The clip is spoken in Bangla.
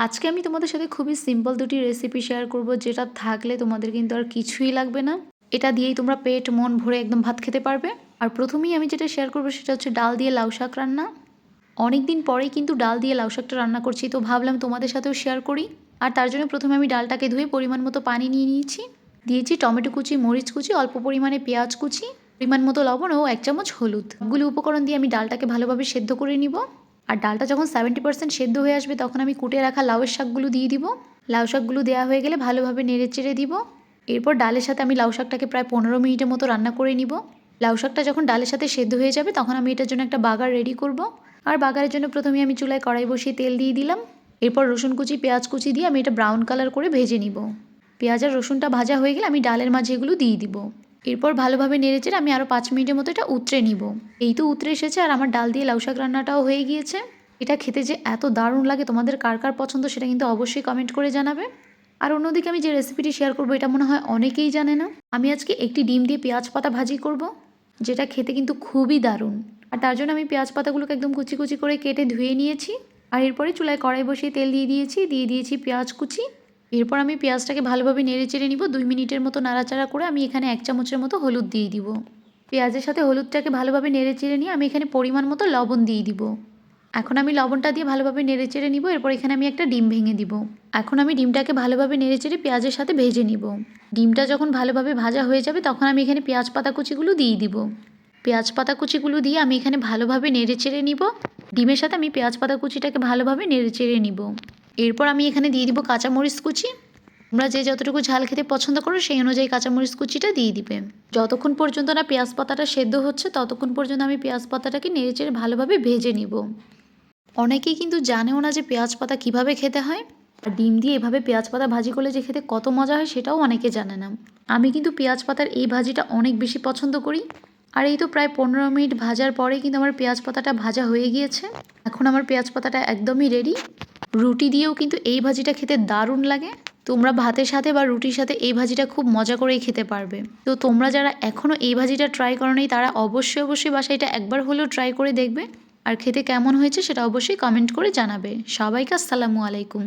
আজকে আমি তোমাদের সাথে খুবই সিম্পল দুটি রেসিপি শেয়ার করব, যেটা থাকলে তোমাদের কিন্তু আর কিছুই লাগবে না। এটা দিয়েই তোমরা পেট মন ভরে একদম ভাত খেতে পারবে। আর প্রথমেই আমি যেটা শেয়ার করবো সেটা হচ্ছে ডাল দিয়ে লাউ শাক রান্না। অনেক দিন পরেই কিন্তু ডাল দিয়ে লাউ শাকটা রান্না করছি, তো ভাবলাম তোমাদের সাথেও শেয়ার করি। আর তার জন্য প্রথমে আমি ডালটাকে ধুয়ে পরিমাণ মতো পানি নিয়ে নিয়েছি। দিয়েছি টমেটো কুচি, মরিচ কুচি, অল্প পরিমাণে পেঁয়াজ কুচি, পরিমাণ মতো লবণ ও 1 চামচ হলুদ। সবগুলো উপকরণ দিয়ে আমি ডালটাকে ভালোভাবে সেদ্ধ করে নিব। আর ডালটা যখন 70% সেদ্ধ হয়ে আসবে তখন আমি কুটে রাখা লাউয়ের শাকগুলো দিয়ে দিব। লাউ শাকগুলো দেওয়া হয়ে গেলে ভালোভাবে নেড়ে চেড়ে দিব। এরপর ডালের সাথে আমি লাউ শাকটাকে প্রায় 15 মিনিটের মতো রান্না করে নিব। লাউ শাকটা যখন ডালের সাথে সেদ্ধ হয়ে যাবে তখন আমি এটার জন্য একটা বাগার রেডি করব। আর বাগারের জন্য প্রথমে আমি চুলায় কড়াই বসিয়ে তেল দিয়ে দিলাম। এরপর রসুন কুচি, পেঁয়াজ কুচি দিয়ে আমি এটা ব্রাউন কালার করে ভেজে নিব। পেঁয়াজ আর রসুনটা ভাজা হয়ে গেলে আমি ডালের মাঝে এগুলো দিয়ে দিব। এরপর ভালোভাবে নেড়েচেড়ে আমি আরও 5 মিনিটের মতো এটা উতরে নিব। এই তো উতরে এসেছে আর আমার ডাল দিয়ে লাউ শাক রান্নাটাও হয়ে গিয়েছে। এটা খেতে যে এত দারুণ লাগে, তোমাদের কার কার পছন্দ সেটা কিন্তু অবশ্যই কমেন্ট করে জানাবে। আর অন্যদিকে আমি যে রেসিপিটি শেয়ার করবো এটা মনে হয় অনেকেই জানে না। আমি আজকে একটি ডিম দিয়ে পেঁয়াজ পাতা ভাজি করব, যেটা খেতে কিন্তু খুবই দারুণ। আর তার জন্য আমি পেঁয়াজ পাতাগুলোকে একদম কুচি কুচি করে কেটে ধুয়ে নিয়েছি। আর এরপরে চুলায় কড়াই বসিয়ে তেল দিয়ে দিয়েছি পেঁয়াজ কুচি। এরপর আমি পেঁয়াজটাকে ভালোভাবে নেড়ে চেড়ে নিব। 2 মিনিটের মতো নাড়াচাড়া করে আমি এখানে 1 চামচের মতো হলুদ দিয়ে দিব। পেঁয়াজের সাথে হলুদটাকে ভালোভাবে নেড়ে চেড়ে নিয়ে আমি এখানে পরিমাণ মতো লবণ দিয়ে দিব। এখন আমি লবণটা দিয়ে ভালোভাবে নেড়ে চেড়ে নিব। এরপর এখানে আমি একটা ডিম ভেঙে দিব। এখন আমি ডিমটাকে ভালোভাবে নেড়ে চেড়ে পেঁয়াজের সাথে ভেজে নিব। ডিমটা যখন ভালোভাবে ভাজা হয়ে যাবে তখন আমি এখানে পেঁয়াজ পাতা কুচিগুলো দিয়ে দিব। পেঁয়াজ পাতা কুচিগুলো দিয়ে আমি এখানে ভালোভাবে নেড়ে চেড়ে নিব। ডিমের সাথে আমি পেঁয়াজ পাতা কুচিটাকে ভালোভাবে নেড়ে চেড়ে নিব। এরপর আমি এখানে দিয়ে দিব কাঁচামরিচ কুচি। তোমরা যে যতটুকু ঝাল খেতে পছন্দ করো সেই অনুযায়ী কাঁচামরিচ কুচিটা দিয়ে দিবে। যতক্ষণ পর্যন্ত না পেঁয়াজ পাতাটা সেদ্ধ হচ্ছে ততক্ষণ পর্যন্ত আমি পেঁয়াজ পাতাটাকে নেড়ে চেড়ে ভালোভাবে ভেজে নিব। অনেকেই কিন্তু জানেও না যে পেঁয়াজ পাতা কীভাবে খেতে হয়। আর ডিম দিয়ে এভাবে পেঁয়াজ পাতা ভাজি করলে যে খেতে কত মজা হয় সেটাও অনেকে জানে না। আমি কিন্তু পেঁয়াজ পাতার এই ভাজিটা অনেক বেশি পছন্দ করি। আর এই তো প্রায় 15 মিনিট ভাজার পরেই কিন্তু আমার পেঁয়াজ পাতাটা ভাজা হয়ে গিয়েছে। এখন আমার পেঁয়াজ পাতাটা একদমই রেডি। রুটি দিয়েও কিন্তু এই ভাজিটা খেতে দারুণ লাগে। তোমরা ভাতের সাথে বা রুটির সাথে এই ভাজিটা খুব মজা করেই খেতে পারবে। তো তোমরা যারা এখনও এই ভাজিটা ট্রাই করোনি তারা অবশ্যই বাসায় এটা একবার হলেও ট্রাই করে দেখবে। আর খেতে কেমন হয়েছে সেটা অবশ্যই কমেন্ট করে জানাবে। সবাইকে আসসালামু আলাইকুম।